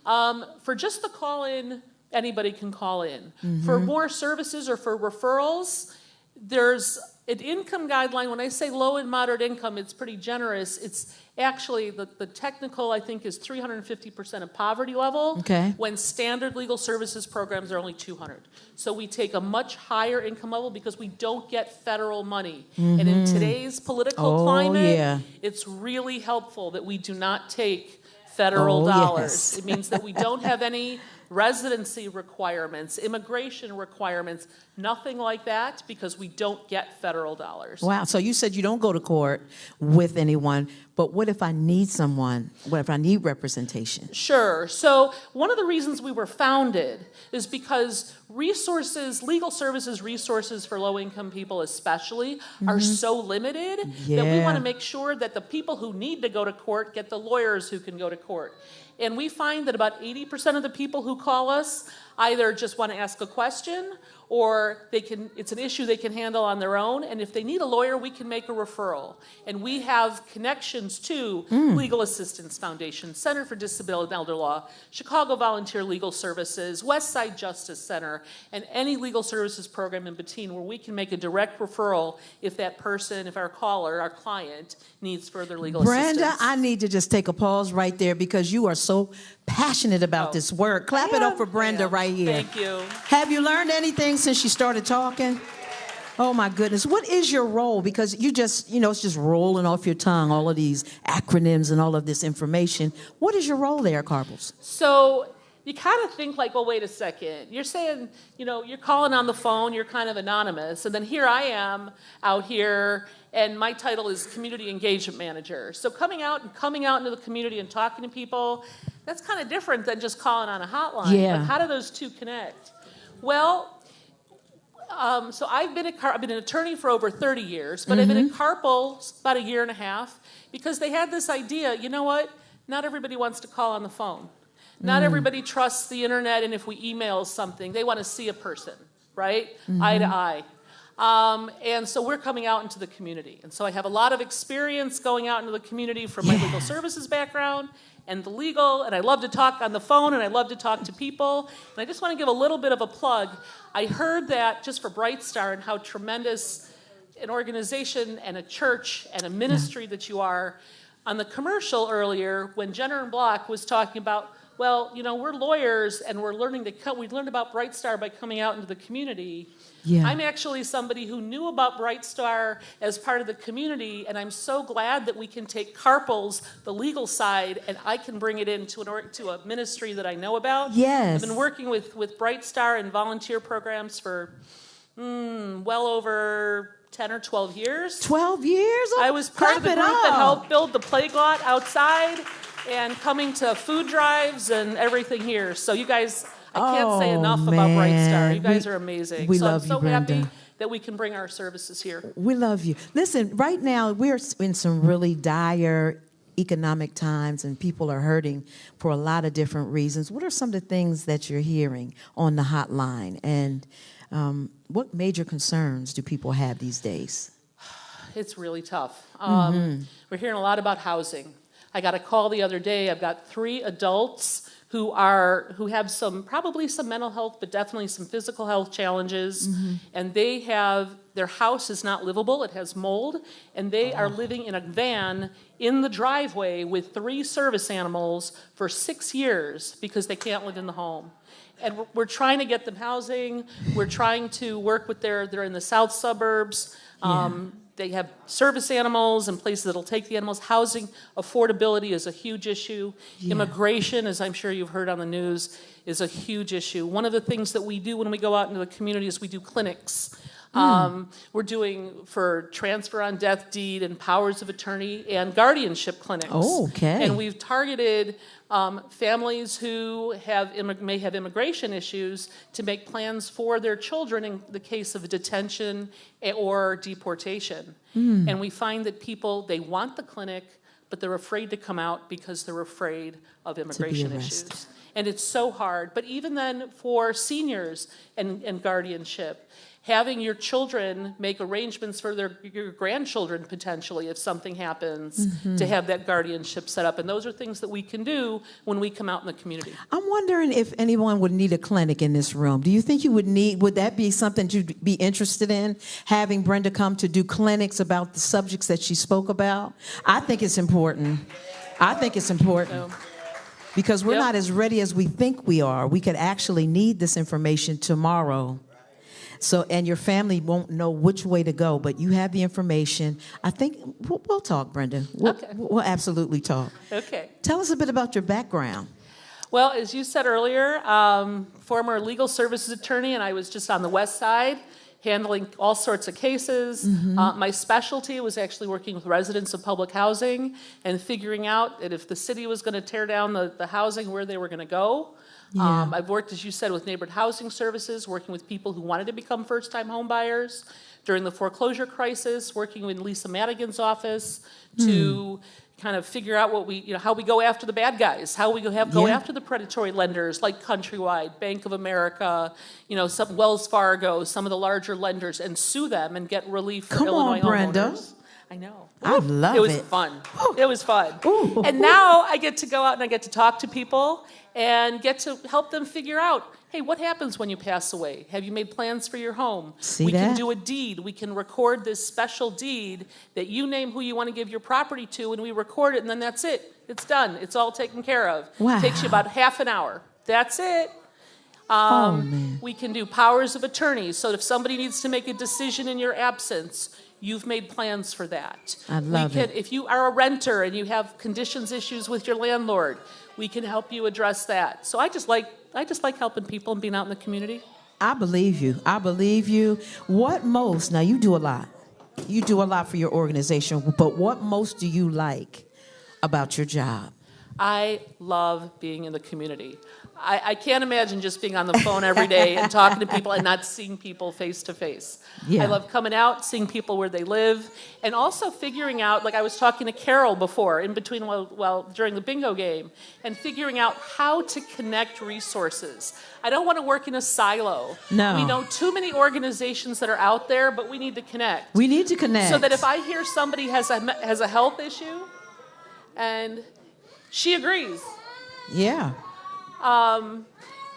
For just the call-in, anybody can call in. For more services or for referrals, there's an income guideline. When I say low and moderate income, it's pretty generous. It's actually, the technical, I think, is 350% of poverty level. Okay. When standard legal services programs are only 200. So we take a much higher income level because we don't get federal money. And in today's political climate, it's really helpful that we do not take federal dollars. Yes. It means that we don't have any residency requirements, immigration requirements, nothing like that, because we don't get federal dollars. Wow. So you said you don't go to court with anyone, but what if I need someone? What if I need representation? Sure. So one of the reasons we were founded is because resources, legal services resources for low-income people especially, are so limited that we want to make sure that the people who need to go to court get the lawyers who can go to court. And we find that about 80% of the people who call us either just want to ask a question or it's an issue they can handle on their own. And if they need a lawyer, we can make a referral. And we have connections to Legal Assistance Foundation, Center for Disability and Elder Law, Chicago Volunteer Legal Services, Westside Justice Center, and any legal services program in between where we can make a direct referral if that person, if our caller, our client, needs further legal assistance. Brenda, I need to just take a pause right there because you are so passionate about this work. Clap it up for Brenda right here. Thank you. Have you learned anything since you started talking? Oh my goodness. What is your role? Because you just, it's just rolling off your tongue, all of these acronyms and all of this information. What is your role there, Carpels? So you kind of think like, well, wait a second. You're saying, you're calling on the phone, you're kind of anonymous. And then here I am out here, and my title is Community Engagement Manager. So coming out into the community and talking to people, that's kind of different than just calling on a hotline. Yeah. Like, how do those two connect? Well, so I've been an attorney for over 30 years, but I've been at Carpel about a year and a half because they had this idea, you know what? Not everybody wants to call on the phone. Not everybody trusts the internet, and if we email something, they want to see a person, right? Eye to eye. And so we're coming out into the community. And so I have a lot of experience going out into the community from my legal services background and the legal, and I love to talk on the phone, and I love to talk to people. And I just want to give a little bit of a plug. I heard that just for Bright Star and how tremendous an organization and a church and a ministry that you are. On the commercial earlier, when Jenner and Block was talking about, well, we're lawyers and we learned about Bright Star by coming out into the community. Yeah. I'm actually somebody who knew about Bright Star as part of the community, and I'm so glad that we can take Carpels, the legal side, and I can bring it into a ministry that I know about. Yes. I've been working with Bright Star and volunteer programs for well over 10 or 12 years. 12 years? I was part of the group that helped build the Playglot outside and coming to food drives and everything here. So you guys, I can't say enough about Bright Star. You guys are amazing. We love you, Brenda. I'm so happy that we can bring our services here. We love you. Listen, right now we're in some really dire economic times and people are hurting for a lot of different reasons. What are some of the things that you're hearing on the hotline? And what major concerns do people have these days? It's really tough. We're hearing a lot about housing. I got a call the other day. I've got 3 adults who have probably some mental health, but definitely some physical health challenges, and their house is not livable. It has mold, and they are living in a van in the driveway with 3 service animals for 6 years because they can't live in the home. And we're trying to get them housing. We're trying to work with they're in the south suburbs. They have service animals and places that'll take the animals. Housing affordability is a huge issue. Immigration, as I'm sure you've heard on the news, is a huge issue. One of the things that we do when we go out into the community is we do clinics. We're doing for transfer on death deed and powers of attorney and guardianship clinics. Oh, okay. And we've targeted families who may have immigration issues to make plans for their children in the case of detention or deportation. And we find that people, they want the clinic, but they're afraid to come out because they're afraid of immigration issues. And it's so hard. But even then, for seniors and guardianship, having your children make arrangements for your grandchildren potentially if something happens, to have that guardianship set up. And those are things that we can do when we come out in the community. I'm wondering if anyone would need a clinic in this room. Do you think would that be something you'd be interested in, having Brenda come to do clinics about the subjects that she spoke about? I think it's important. Because we're not as ready as we think we are. We could actually need this information tomorrow. So, and your family won't know which way to go, but you have the information. I think we'll talk, Brenda. We'll absolutely talk. Okay. Tell us a bit about your background. Well, as you said earlier, former legal services attorney, and I was just on the west side handling all sorts of cases. My specialty was actually working with residents of public housing and figuring out that if the city was going to tear down the housing, where they were going to go. I've worked, as you said, with neighborhood housing services, working with people who wanted to become first-time home buyers. During the foreclosure crisis, working with Lisa Madigan's office to kind of figure out how we go after the bad guys, how we go after the predatory lenders like Countrywide, Bank of America, some Wells Fargo, some of the larger lenders, and sue them and get relief for Illinois homeowners. I know. I love it. It was fun. It was fun. And now I get to go out and I get to talk to people and get to help them figure out, hey, what happens when you pass away? Have you made plans for your home? We can do a deed. We can record this special deed that you name who you want to give your property to, and we record it, and then that's it. It's done. It's all taken care of. Wow. It takes you about half an hour. That's it. We can do powers of attorney. So if somebody needs to make a decision in your absence, you've made plans for that. I love it. If you are a renter and you have conditions issues with your landlord, we can help you address that. So I just like helping people and being out in the community. I believe you. Now you do a lot. You do a lot for your organization, but what most do you like about your job? I love being in the community. I can't imagine just being on the phone every day and talking to people and not seeing people face to face. I love coming out, seeing people where they live, and also figuring out, like I was talking to Carol before, in between, during the bingo game, and figuring out how to connect resources. I don't want to work in a silo. No. We know too many organizations that are out there, but we need to connect. We need to connect. So that if I hear somebody has a health issue, and she agrees. Yeah.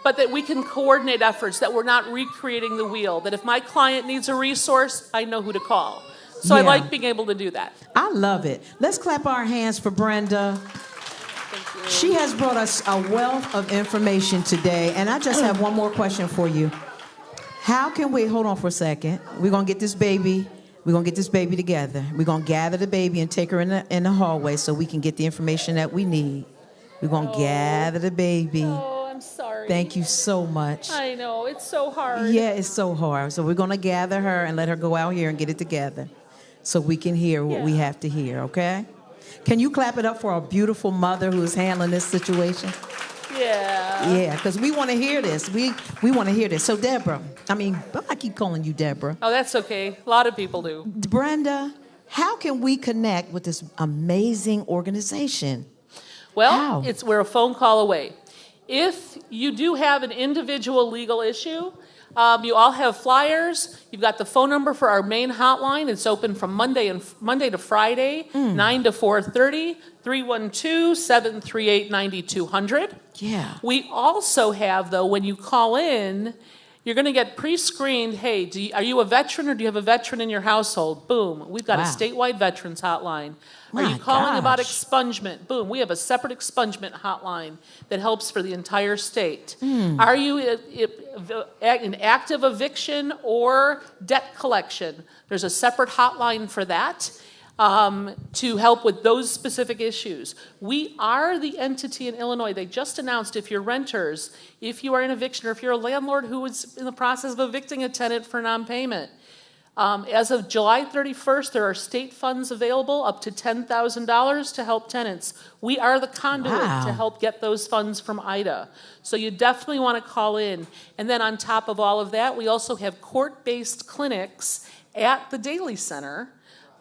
But that we can coordinate efforts, that we're not recreating the wheel, that if my client needs a resource, I know who to call. So I like being able to do that. I love it. Let's clap our hands for Brenda. Thank you. She has brought us a wealth of information today, and I just have one more question for you. How can we, hold on for a second, we're going to get this baby together. We're going to gather the baby and take her in the hallway so we can get the information that we need. We're going to gather the baby. Oh, I'm sorry. Thank you so much. I know, it's so hard. Yeah, it's so hard. So we're going to gather her and let her go out here and get it together so we can hear what we have to hear, okay? Can you clap it up for our beautiful mother who is handling this situation? Yeah. Yeah, because we want to hear this. We want to hear this. So Deborah, I keep calling you Deborah. Oh, that's okay. A lot of people do. Brenda, how can we connect with this amazing organization? Well, we're a phone call away. If you do have an individual legal issue, You all have flyers. You've got the phone number for our main hotline. It's open from Monday to Friday, 9 to 4:30, 312-738-9200. Yeah. We also have, though, when you call in, you're going to get pre-screened. Hey, are you a veteran or do you have a veteran in your household? Boom. We've got a statewide veterans hotline. Are you calling about expungement? Boom. We have a separate expungement hotline that helps for the entire state. Are you in active eviction or debt collection? There's a separate hotline for that. To help with those specific issues. We are the entity in Illinois. They just announced if you're renters, if you are in eviction, or if you're a landlord who is in the process of evicting a tenant for non-payment. As of July 31st, there are state funds available up to $10,000 to help tenants. We are the conduit to help get those funds from IDA. So you definitely want to call in. And then on top of all of that, we also have court-based clinics at the Daly Center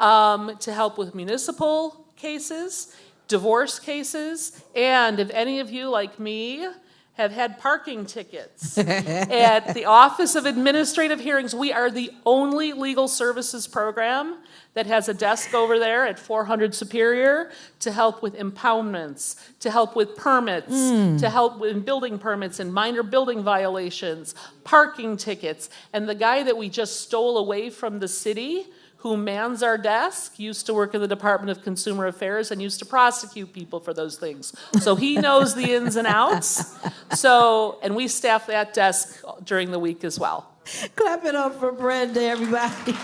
to help with municipal cases, divorce cases, and if any of you, like me, have had parking tickets at the Office of Administrative Hearings, we are the only legal services program that has a desk over there at 400 Superior to help with impoundments, to help with permits, to help with building permits and minor building violations, parking tickets. And the guy that we just stole away from the city who mans our desk, used to work in the Department of Consumer Affairs and used to prosecute people for those things. So he knows the ins and outs. And we staff that desk during the week as well. Clap it up for Brenda, everybody.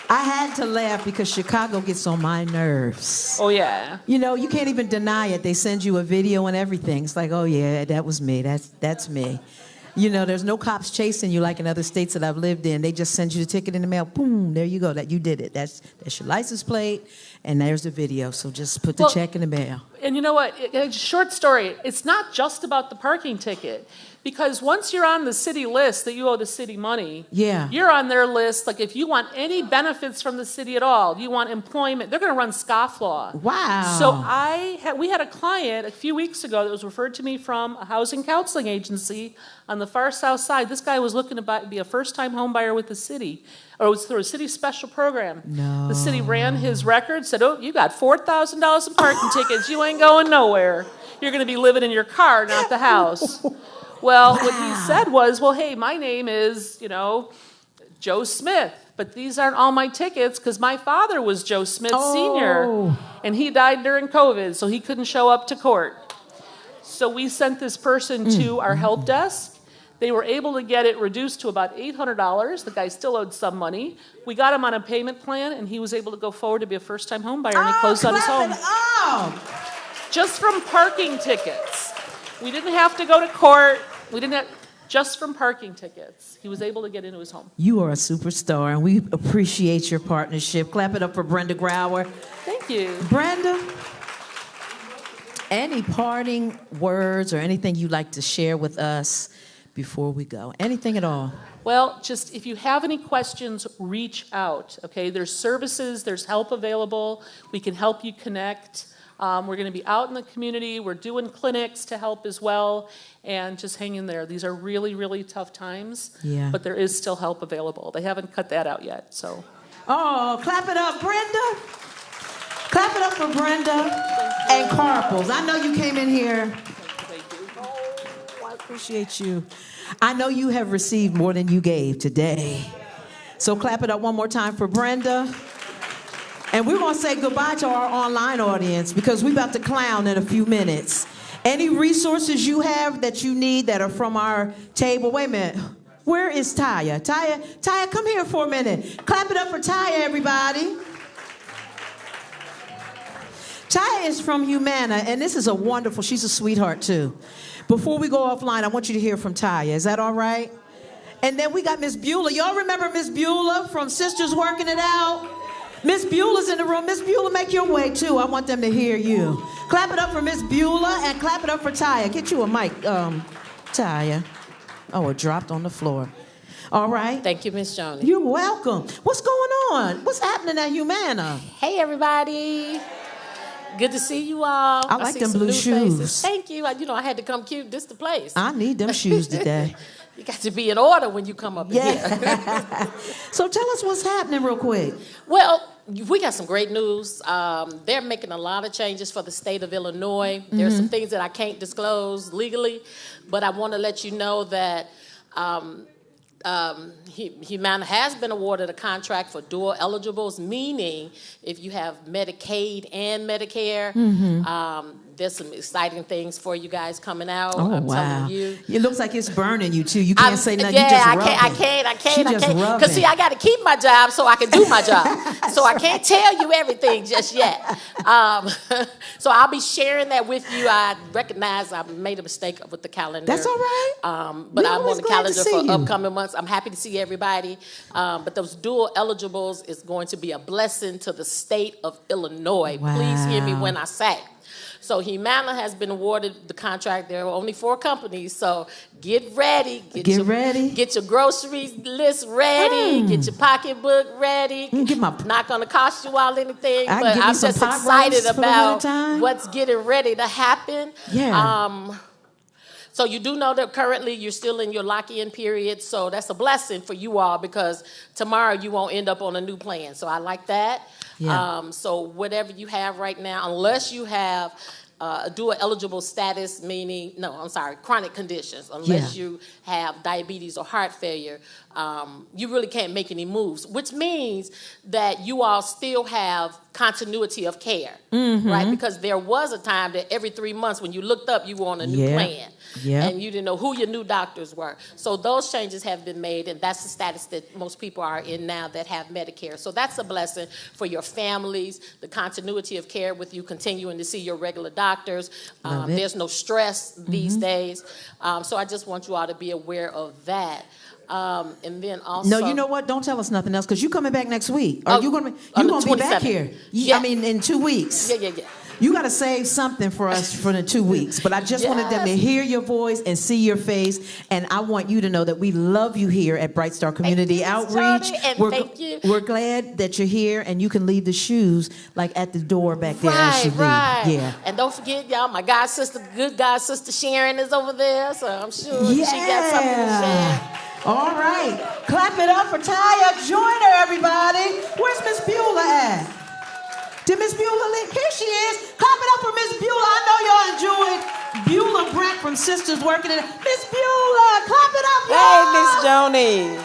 I had to laugh because Chicago gets on my nerves. Oh, yeah. You know, you can't even deny it. They send you a video and everything. It's like, oh, yeah, that was me. That's me. You know, there's no cops chasing you like in other states that I've lived in. They just send you the ticket in the mail. Boom, there you go. That you did it. That's your license plate, and there's the video. So just put the check in the mail. And you know what? Short story. It's not just about the parking ticket. Because once you're on the city list that you owe the city money, you're on their list. Like if you want any benefits from the city at all, you want employment, they're going to run scofflaw. Wow. So we had a client a few weeks ago that was referred to me from a housing counseling agency on the far south side. This guy was looking to be a first-time home buyer with the city, or it was through a city special program. No. The city ran his record, said, oh, you got $4,000 in parking tickets. You ain't going nowhere. You're going to be living in your car, not the house. Well, what he said was, well, hey, my name is, Joe Smith, but these aren't all my tickets because my father was Joe Smith Sr., and he died during COVID, so he couldn't show up to court. So we sent this person to our help desk. They were able to get it reduced to about $800. The guy still owed some money. We got him on a payment plan, and he was able to go forward to be a first-time home buyer, and he closed on his home. Just from parking tickets. We didn't have to go to court. We didn't have, just from parking tickets. He was able to get into his home. You are a superstar, and we appreciate your partnership. Clap it up for Brenda Grauer. Thank you. Brenda, any parting words or anything you'd like to share with us before we go? Anything at all? Well, just if you have any questions, reach out, okay? There's services, there's help available. We can help you connect. We're going to be out in the community. We're doing clinics to help as well. And just hang in there. These are really, really tough times. Yeah. But there is still help available. They haven't cut that out yet, so. Oh, clap it up, Brenda. Clap it up for Brenda and Carpels. I know you came in here. Oh, I appreciate you. I know you have received more than you gave today. So clap it up one more time for Brenda. And we're going to say goodbye to our online audience because we're about to clown in a few minutes. Any resources you have that you need that are from our table. Wait a minute. Where is Taya? Taya, come here for a minute. Clap it up for Taya, everybody. Taya is from Humana, and this is a wonderful, she's a sweetheart too. Before we go offline, I want you to hear from Taya. Is that all right? And then we got Miss Beulah. Y'all remember Miss Beulah from Sisters Working It Out? Miss Beulah's in the room. Miss Beulah, make your way, too. I want them to hear you. Clap it up for Miss Beulah and clap it up for Taya. Get you a mic, Taya. Oh, it dropped on the floor. All right. Thank you, Miss Joni. You're welcome. What's going on? What's happening at Humana? Hey, everybody. Good to see you all. I like them blue shoes. Faces. Thank you. I had to come cute. This the place. I need them shoes today. You got to be in order when you come up in here. So tell us what's happening real quick. Well, we got some great news. They're making a lot of changes for the state of Illinois. There's some things that I can't disclose legally, but I want to let you know that Humana has been awarded a contract for dual eligibles, meaning if you have Medicaid and Medicare, there's some exciting things for you guys coming out. Oh, I'm wow. telling you. It looks like it's burning you, too. You can't say nothing. Yeah, You just I rubbing. can't. Because, see, I got to keep my job so I can do my job. So I can't tell you everything just yet. So I'll be sharing that with you. I recognize I made a mistake with the calendar. That's all right. But We're I'm on always the glad to calendar see for you. upcoming months. I'm happy to see everybody. But those dual eligibles is going to be a blessing to the state of Illinois. Wow. Please hear me when I say. So Humana has been awarded the contract. There are only 4 companies, so get ready. Get ready. Get your grocery list ready. Get your pocketbook ready. Not going to cost you all anything, I can but give me I'm some just pot excited roast for the about wintertime. what's getting ready to happen. Yeah. So you do know that currently you're still in your lock-in period, so that's a blessing for you all because tomorrow you won't end up on a new plan. So I like that. Yeah. So whatever you have right now, unless you have a dual eligible status, meaning, chronic conditions, unless you have diabetes or heart failure, you really can't make any moves, which means that you all still have continuity of care, right? Because there was a time that every 3 months when you looked up, you were on a new plan. Yeah. And you didn't know who your new doctors were. So those changes have been made, and that's the status that most people are in now that have Medicare. So that's a blessing for your families, the continuity of care with you continuing to see your regular doctors. There's no stress these days. So I just want you all to be aware of that. And then also... No, you know what? Don't tell us nothing else, because you're coming back next week. Are you going to be back 27th. here? Yeah. I mean, in 2 weeks. Yeah. You got to save something for us for the 2 weeks. But I just wanted them to hear your voice and see your face. And I want you to know that we love you here at Bright Star Community Outreach. Thank you. We're glad that you're here, and you can leave the shoes like at the door back there as you leave. Right. Yeah. And don't forget, y'all, my god sister Sharon is over there, so I'm sure she got something to share. All right. Clap it up for Taya Joyner, everybody. Where's Miss Beulah at? Did Miss Beulah leave? Here she is. Clap it up for Miss Beulah. I know y'all enjoyed Beulah Brack from Sisters Working It. Miss Beulah, clap it up, y'all. Hey, Miss Joni.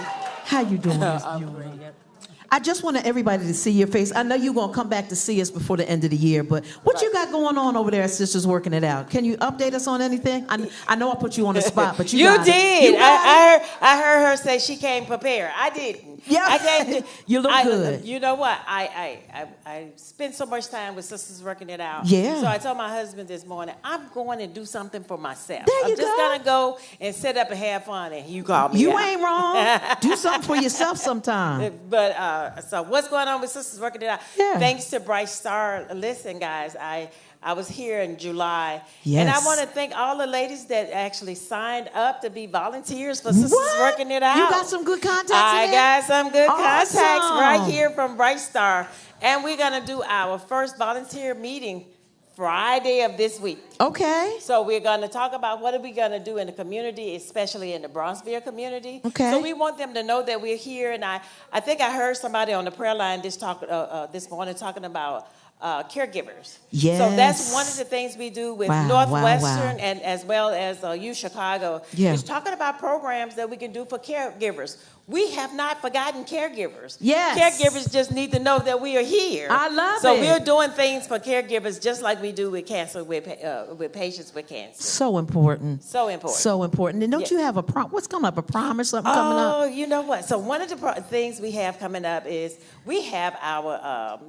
How you doing, Miss Beulah? I just wanted everybody to see your face. I know you're going to come back to see us before the end of the year, but what you got going on over there at Sisters Working It Out? Can you update us on anything? I know I put you on the spot, but you got did. It. I heard her say she came prepared. I didn't. Yeah. I came to, You look good. You know what? I spent so much time with Sisters Working It Out. Yeah. So I told my husband this morning, I'm going to do something for myself. There you I'm just going to go and sit up and have fun, and you call me You out. ain't wrong. Do something for yourself sometime. But so what's going on with Sisters Working It Out? Yeah. Thanks to Bright Star. Listen, guys, I was here in July. Yes. And I want to thank all the ladies that actually signed up to be volunteers for Sisters Working It Out. You got some good contacts I in there? got some good contacts Awesome. right here from Bright Star. And we're going to do our first volunteer meeting Friday of this week. Okay. So we're going to talk about what are we going to do in the community, especially in the Bronzeville community. Okay. So we want them to know that we're here. And I think I heard somebody on the prayer line this morning talking about caregivers. Yes. So that's one of the things we do with Wow, Northwestern and as well as U Chicago. Yeah. Is talking about programs that we can do for caregivers. We have not forgotten caregivers. Yes. Caregivers just need to know that we are here. I love it. So we're doing things for caregivers just like we do with cancer, with patients with cancer. So important. So important. So important. And don't you have a prom? What's coming up? A prom or something coming up? Oh, you know what? So one of the things we have coming up is we have our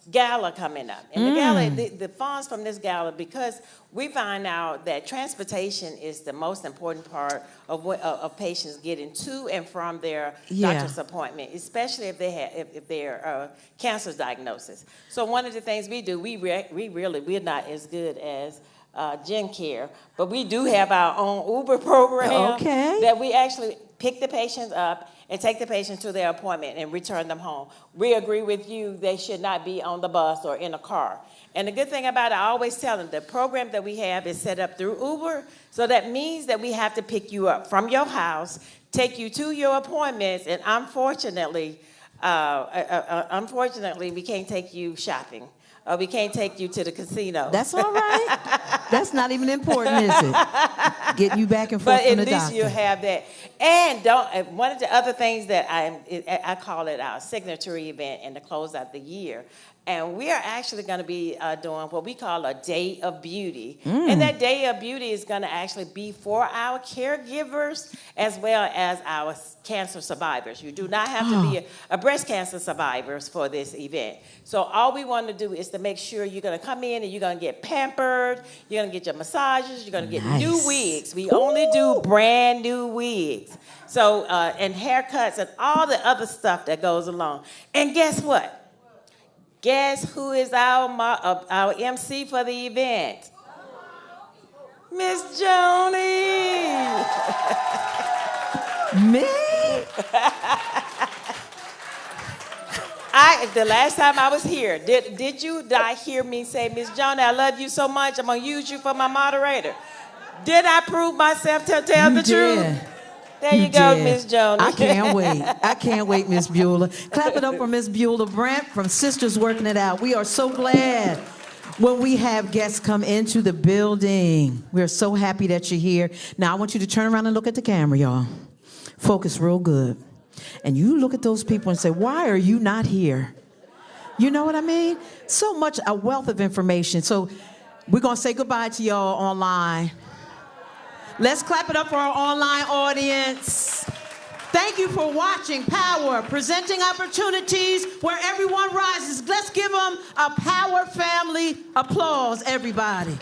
gala coming up. And the gala, the funds from this gala, because we find out that transportation is the most important part of patients getting to and from their doctor's appointment, especially if they're cancer diagnosis. So one of the things we do, we're not as good as GenCare, but we do have our own Uber program that we actually pick the patients up and take the patient to their appointment and return them home. We agree with you, they should not be on the bus or in a car. And the good thing about it, I always tell them, the program that we have is set up through Uber, so that means that we have to pick you up from your house, take you to your appointments, and unfortunately, we can't take you shopping. We can't take you to the casino. That's all right. That's not even important, is it? Getting you back and forth from the doctor. But at least you have that. And one of the other things that I call it our signature event and to close out the year. And we are actually going to be doing what we call a Day of Beauty. And that Day of Beauty is going to actually be for our caregivers as well as our cancer survivors. You do not have to be a breast cancer survivor for this event. So all we want to do is to make sure you're going to come in and you're going to get pampered, you're going to get your massages, you're going to get new wigs. We only do brand new wigs. So, and haircuts and all the other stuff that goes along. And guess what? Guess who is our MC for the event? Miss Joni. Me? The last time I was here, did I hear me say, Miss Joni, I love you so much, I'm going to use you for my moderator? Did I prove myself to tell the truth? There you go, Miss Joni. I can't wait. I can't wait, Miss Beulah. Clap it up for Miss Beulah Brandt from Sisters Working It Out. We are so glad when we have guests come into the building. We're so happy that you're here. Now, I want you to turn around and look at the camera, y'all. Focus real good. And you look at those people and say, why are you not here? You know what I mean? So much, a wealth of information. So we're going to say goodbye to y'all online. Let's clap it up for our online audience. Thank you for watching Power, presenting opportunities where everyone rises. Let's give them a Power family applause, everybody.